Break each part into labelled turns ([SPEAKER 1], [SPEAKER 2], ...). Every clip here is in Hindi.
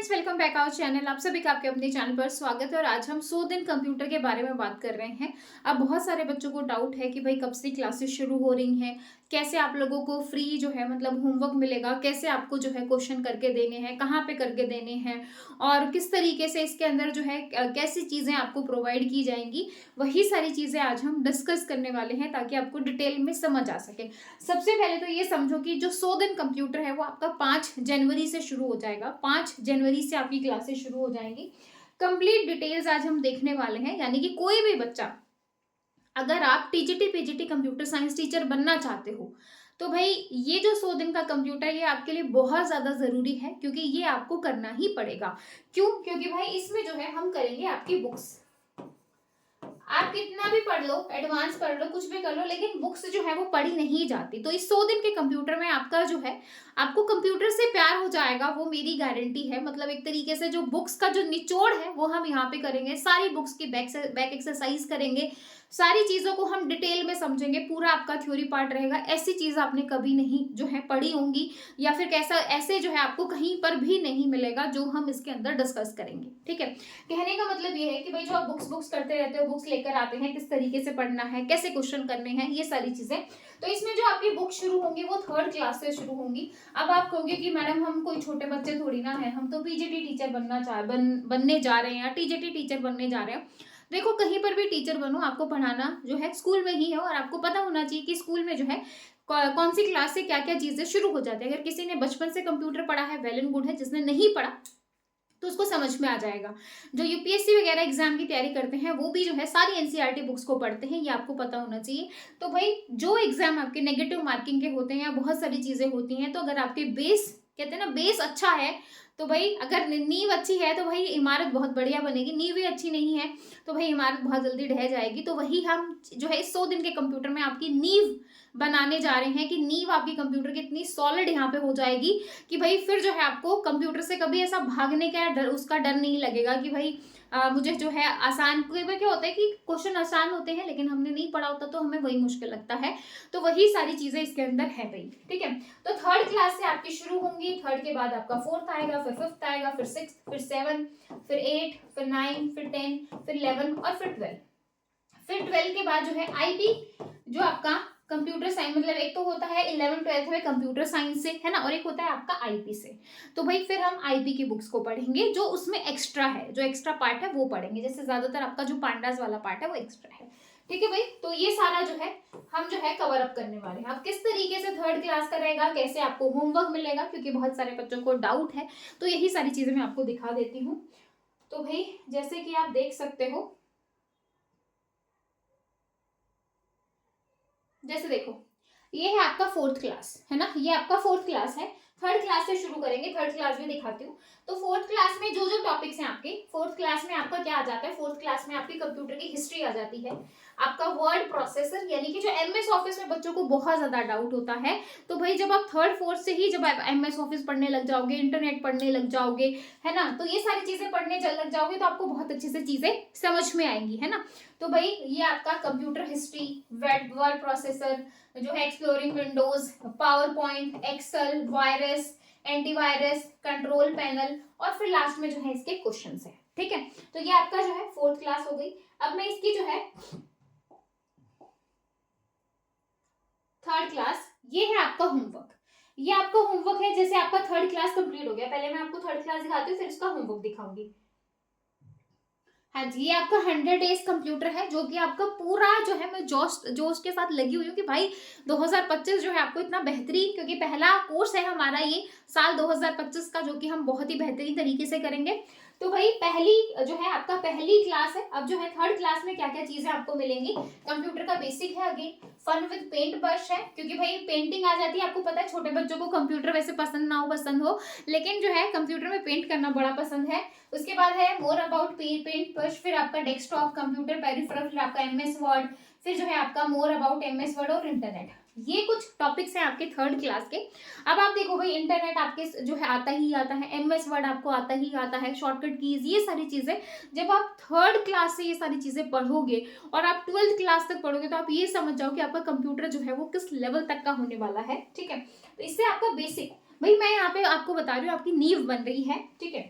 [SPEAKER 1] Friends, welcome back our channel. आप सभी का आपके अपने चैनल पर स्वागत है। और आज हम 100 दिन कंप्यूटर के बारे में बात कर रहे हैं। अब बहुत सारे बच्चों को डाउट है कि भाई कब से क्लासेस शुरू हो रही हैं, कैसे आप लोगों को फ्री जो है मतलब होमवर्क मिलेगा, कैसे आपको जो है क्वेश्चन करके देने हैं, कहाँ पे करके देने हैं और किस तरीके से इसके अंदर जो है कैसी चीज़ें आपको प्रोवाइड की जाएंगी। वही सारी चीज़ें आज हम डिस्कस करने वाले हैं ताकि आपको डिटेल में समझ आ सके। सबसे पहले तो ये समझो कि जो 100 दिन कंप्यूटर है वो आपका 5 जनवरी से शुरू हो जाएगा। 5 जनवरी से आपकी क्लासेस शुरू हो जाएंगी। कंप्लीट डिटेल्स आज हम देखने वाले हैं, यानी कि कोई भी बच्चा, अगर आप TGT PGT computer science teacher बनना चाहते हो तो भाई ये जो 100 दिन का कंप्यूटर ये आपके लिए बहुत ज्यादा जरूरी है, क्योंकि ये आपको करना ही पड़ेगा। क्यों? क्योंकि भाई इसमें जो है हम करेंगे आपकी बुक्स। आप कितना भी पढ़ लो, एडवांस पढ़ लो, कुछ भी कर लो, लेकिन बुक्स जो है वो पढ़ी नहीं जाती। तो इस 100 दिन के कंप्यूटर में आपका जो है, आपको कंप्यूटर से प्यार हो जाएगा, वो मेरी गारंटी है। मतलब एक तरीके से जो बुक्स का जो निचोड़ है वो हम यहाँ पे करेंगे। सारी बुक्स की बैक एक्सरसाइज करेंगे, सारी चीजों को हम डिटेल में समझेंगे। पूरा आपका थ्योरी पार्ट रहेगा। ऐसी चीज आपने कभी नहीं जो है पढ़ी होंगी, या फिर कैसा ऐसे जो है आपको कहीं पर भी नहीं मिलेगा जो हम इसके अंदर डिस्कस करेंगे। ठीक है, कहने का मतलब ये है कि भाई जो आप बुक्स करते रहते हो, बुक्स लेकर आते हैं, किस तरीके से पढ़ना है, कैसे क्वेश्चन करने हैं, ये सारी चीजें। तो इसमें जो आपकी बुक शुरू होंगी वो 3rd क्लास से शुरू होंगी। अब आप कहोगे कि मैडम हम कोई छोटे बच्चे थोड़ी ना है, हम तो पीजीटी टीचर बनने जा रहे हैं या टीजीटी टीचर बनने जा रहे हैं। देखो, कहीं पर भी टीचर बनो, आपको पढ़ाना जो है स्कूल में ही है, और आपको पता होना चाहिए कि स्कूल में जो है कौन सी क्लास से क्या क्या चीजें शुरू हो जाती है। अगर किसी ने बचपन से कंप्यूटर पढ़ा है, वेल एंड गुड है। जिसने नहीं पढ़ा तो उसको समझ में आ जाएगा। जो यूपीएससी वगैरह एग्जाम की तैयारी करते हैं वो भी जो है सारी एनसीईआरटी बुक्स को पढ़ते हैं, ये आपको पता होना चाहिए। तो भाई जो एग्जाम आपके नेगेटिव मार्किंग के होते हैं या बहुत सारी चीजें होती हैं, तो अगर आपके बेस, कहते हैं ना, बेस अच्छा है, तो भाई अगर नींव अच्छी है तो भाई इमारत बहुत बढ़िया बनेगी। नींव ही अच्छी नहीं है तो भाई इमारत बहुत जल्दी ढह जाएगी। तो वही हम जो है इस 100 दिन के कंप्यूटर में आपकी नींव बनाने जा रहे हैं कि नींव आपकी कंप्यूटर की इतनी सॉलिड यहाँ पे हो जाएगी कि भाई फिर जो है आपको कंप्यूटर से कभी ऐसा भागने का डर, उसका डर नहीं लगेगा कि भाई मुझे जो है आसान, कई बार क्या होता है कि क्वेश्चन आसान होते हैं लेकिन हमने नहीं पढ़ा होता तो हमें वही मुश्किल लगता है। तो वही सारी चीजें इसके अंदर है भाई। ठीक है, तो 3rd क्लास से आपकी शुरू होंगी। 3rd के बाद आपका 4th आएगा, फिर 5th आएगा, फिर 6th, फिर 7, फिर 8, फिर 9, फिर 10, फिर 11 और फिर 12। फिर 12 के बाद जो है आईपी, जो आपका कंप्यूटर साइंस, मतलब एक तो होता है 11th 12th में कंप्यूटर साइंस से, है ना, और एक होता है आपका आईपी से। तो भाई फिर हम आईपी की बुक्स को पढ़ेंगे, जो उसमें एक्स्ट्रा है, जो एक्स्ट्रा पार्ट है वो पढ़ेंगे। जैसे ज्यादातर आपका जो पांडास वाला पार्ट है वो एक्स्ट्रा है। ठीक है भाई, तो ये सारा जो है हम जो है कवर अप करने वाले हैं। अब किस तरीके से 3rd क्लास का रहेगा, कैसे आपको होमवर्क मिलेगा, क्योंकि बहुत सारे बच्चों को डाउट है, तो यही सारी चीजें मैं आपको दिखा देती हूँ। तो भाई जैसे कि आप देख सकते हो, जैसे देखो, ये है आपका 4th क्लास, है ना, ये आपका 4th क्लास है। 3rd क्लास से शुरू करेंगे, 3rd क्लास भी दिखाती हूँ। तो 4th क्लास में जो जो टॉपिक्स हैं आपके, 4th क्लास में आपका क्या आ जाता है, 4th क्लास में आपकी कंप्यूटर की हिस्ट्री आ जाती है, आपका वर्ड प्रोसेसर, यानी कि जो एमएस ऑफिस में बच्चों को बहुत ज्यादा डाउट होता है। तो भाई जब आप 3rd 4th से ही जब आप एमएस ऑफिस पढ़ने लग जाओगे, इंटरनेट पढ़ने लग जाओगे, है ना, तो ये सारी चीजें पढ़ने लग जाओगे तो आपको बहुत अच्छे से चीजें समझ में आएंगी, है ना। तो भाई ये आपका कंप्यूटर हिस्ट्री, वर्ड प्रोसेसर जो है, exploring Windows, PowerPoint, Excel, virus, antivirus, control panel, और फिर लास्ट में जो है इसके क्वेश्चंस है। ठीक है, तो ये आपका जो है 4th क्लास हो गई। अब मैं इसकी जो है 3rd क्लास, ये है आपका होमवर्क। ये आपका होमवर्क है। जैसे आपका 3rd क्लास कंप्लीट हो गया, पहले मैं आपको 3rd क्लास दिखाती हूँ, फिर इसका होमवर्क दिखाऊंगी। हाँ जी, ये आपका 100 डेज कंप्यूटर है, जो कि आपका पूरा जो है, मैं जोश जोश के साथ लगी हुई हूँ कि भाई 2025 जो है आपको इतना बेहतरीन, क्योंकि पहला कोर्स है हमारा ये साल 2025 का, जो कि हम बहुत ही बेहतरीन तरीके से करेंगे। तो भाई पहली जो है आपका पहली क्लास है। अब जो है 3rd क्लास में क्या क्या चीजें आपको मिलेंगी, कंप्यूटर का बेसिक है, again fun with paint brush है, क्योंकि भाई पेंटिंग आ जाती है। आपको पता है छोटे बच्चों को कंप्यूटर वैसे पसंद ना हो, पसंद हो, लेकिन जो है कंप्यूटर में पेंट करना बड़ा पसंद है। उसके बाद है मोर अबाउट पेंट ब्रश, फिर आपका डेस्कटॉप कंप्यूटर पेरिफेरल, फिर आपका एमएस वर्ड, फिर जो है आपका मोर अबाउट एमएस वर्ड और इंटरनेट। ये कुछ टॉपिक्स हैं आपके 3rd क्लास के। अब आप देखो भाई, इंटरनेट आपके जो है आता ही आता है, एमएस वर्ड आपको आता ही आता है, शॉर्टकट कीज, ये सारी चीजें जब आप 3rd क्लास से ये सारी चीजें पढ़ोगे और आप 12th क्लास तक पढ़ोगे, तो आप ये समझ जाओ कि आपका कंप्यूटर जो है वो किस लेवल तक का होने वाला है। ठीक है, तो इससे आपका बेसिक, भाई मैं यहाँ पे आपको बता रही हूँ, आपकी नींव बन रही है। ठीक है,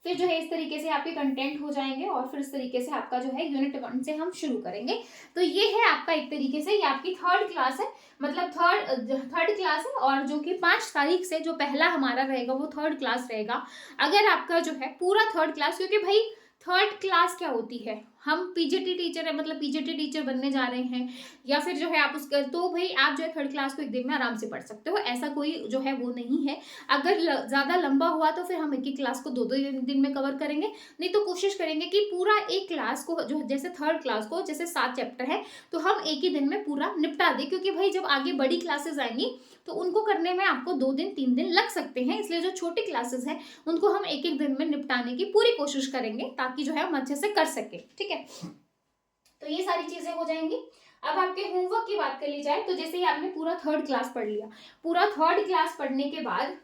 [SPEAKER 1] फिर जो है इस तरीके से आपके कंटेंट हो जाएंगे और फिर इस तरीके से आपका जो है यूनिट 1 से हम शुरू करेंगे। तो ये है आपका एक तरीके से, ये आपकी थर्ड क्लास है, मतलब थर्ड क्लास है। और जो कि 5 तारीख से जो पहला हमारा रहेगा वो थर्ड क्लास रहेगा। अगर आपका जो है पूरा थर्ड क्लास, क्योंकि भाई थर्ड क्लास क्या होती है, हम पीजीटी टीचर है, मतलब पीजीटी टीचर बनने जा रहे हैं, या फिर जो है आप उसका, तो भाई आप जो है थर्ड क्लास को एक दिन में आराम से पढ़ सकते हो, ऐसा कोई जो है वो नहीं है। अगर ज़्यादा लंबा हुआ तो फिर हम एक ही क्लास को 2-2 दिन में कवर करेंगे, नहीं तो कोशिश करेंगे कि पूरा एक क्लास को, जो जैसे थर्ड क्लास को जैसे 7 चैप्टर है तो हम एक ही दिन में पूरा निपटा दें, क्योंकि भाई जब आगे बड़ी क्लासेस आएंगी तो उनको करने में आपको 2 दिन 3 दिन लग सकते हैं, इसलिए जो छोटी क्लासेस हैं उनको हम एक एक दिन में निपटाने की पूरी कोशिश करेंगे ताकि जो है हम अच्छे से कर सके। ठीक है, तो ये सारी चीजें हो जाएंगी। अब आपके होमवर्क की बात कर ली जाए तो जैसे ही आपने पूरा थर्ड क्लास पढ़ लिया, पूरा थर्ड क्लास पढ़ने के बाद,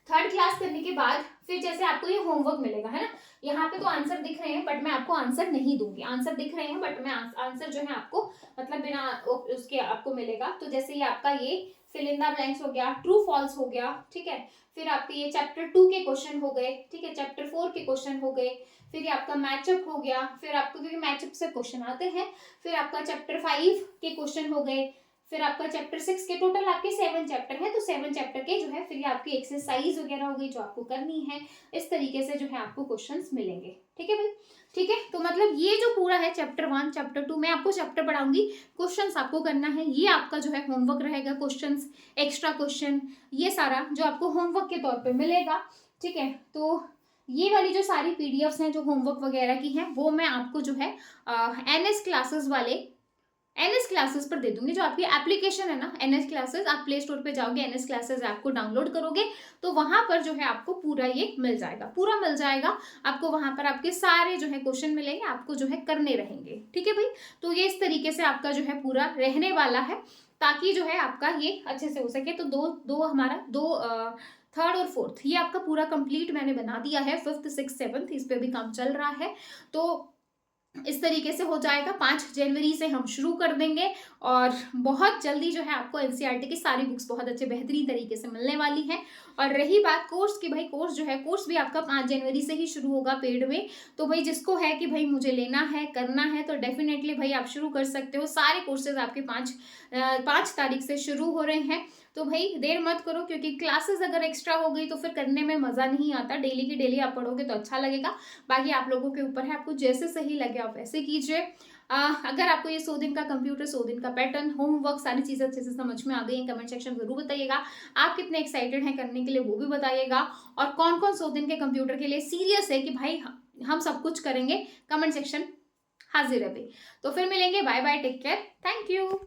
[SPEAKER 1] थर्ड क्लास करने के बाद फिर जैसे आपको ये होमवर्क मिलेगा, है ना, यहाँ पे तो आंसर दिख रहे हैं बट मैं आपको आंसर नहीं दूंगी, आंसर दिख रहे हैं बट मैं आंसर जो है आपको मतलब बिना उसके आपको मिलेगा। तो जैसे ये आपका ये फिल इन द ब्लैंक्स हो गया, ट्रू फॉल्स हो गया, ठीक है, फिर आपके ये चैप्टर 2 के क्वेश्चन हो गए, ठीक है, चैप्टर 4 के क्वेश्चन हो गए, फिर ये आपका मैचअप हो गया, फिर आपको क्योंकि मैचअप से क्वेश्चन आते हैं, फिर आपका चैप्टर 5 के क्वेश्चन हो गए, फिर आपका चैप्टर 6 के, टोटल आपके 7 चैप्टर है, तो 7 चैप्टर के जो है फिर ये आपकी एक्सरसाइज वगैरह हो गई जो आपको करनी है, इस तरीके से जो है आपको क्वेश्चंस मिलेंगे। ठीक है भाई, ठीक है, तो मतलब ये जो पूरा है चैप्टर 1 चैप्टर 2, मैं आपको चैप्टर पढ़ाऊंगी, क्वेश्चंस आपको करना है, ये आपका जो है होमवर्क रहेगा, क्वेश्चंस, एक्स्ट्रा क्वेश्चन, ये सारा जो आपको होमवर्क के तौर पे मिलेगा। ठीक है, तो ये वाली जो सारी पीडीएफ्स हैं जो होमवर्क वगैरह की हैं वो मैं आपको जो है एनएस क्लासेस वाले एनएस क्लासेस पर दे दूंगी। जो आपकी एप्लीकेशन है ना एनएस क्लासेस, आप प्ले स्टोर पे जाओगे, एनएस क्लासेस ऐप को डाउनलोड करोगे तो वहां पर जो है आपको पूरा ये मिल जाएगा, पूरा मिल जाएगा आपको, वहां पर आपके सारे जो है क्वेश्चन मिलेंगे, आपको जो है करने रहेंगे। ठीक है भाई, तो ये इस तरीके से आपका जो है पूरा रहने वाला है ताकि जो है आपका ये अच्छे से हो सके। तो दो हमारा थर्ड और फोर्थ ये आपका पूरा कंप्लीट मैंने बना दिया है, 5th 6th 7th इस पे भी काम चल रहा है। तो इस तरीके से हो जाएगा, 5 जनवरी से हम शुरू कर देंगे और बहुत जल्दी जो है आपको एनसीईआरटी की सारी बुक्स बहुत अच्छे बेहतरीन तरीके से मिलने वाली हैं। और रही बात कोर्स की, भाई कोर्स जो है, कोर्स भी आपका 5 जनवरी से ही शुरू होगा पेड में। तो भाई जिसको है कि भाई मुझे लेना है, करना है, तो डेफिनेटली भाई आप शुरू कर सकते हो। सारे कोर्सेज आपके 5 तारीख से शुरू हो रहे हैं। तो भाई देर मत करो, क्योंकि क्लासेस अगर एक्स्ट्रा हो गई तो फिर करने में मज़ा नहीं आता, डेली की डेली आप पढ़ोगे तो अच्छा लगेगा। बाकी आप लोगों के ऊपर है, आपको जैसे सही लगे आप वैसे कीजिए। अगर आपको ये 100 दिन का कंप्यूटर, 100 दिन का पैटर्न, होमवर्क, सारी चीज़ें अच्छे से समझ में आ गई हैं, कमेंट सेक्शन जरूर बताइएगा। आप कितने एक्साइटेड हैं करने के लिए वो भी बताइएगा, और कौन कौन 100 दिन के कंप्यूटर के लिए सीरियस है कि भाई हम सब कुछ करेंगे, कमेंट सेक्शन हाजिर है भाई। तो फिर मिलेंगे, bye bye, take care, thank you.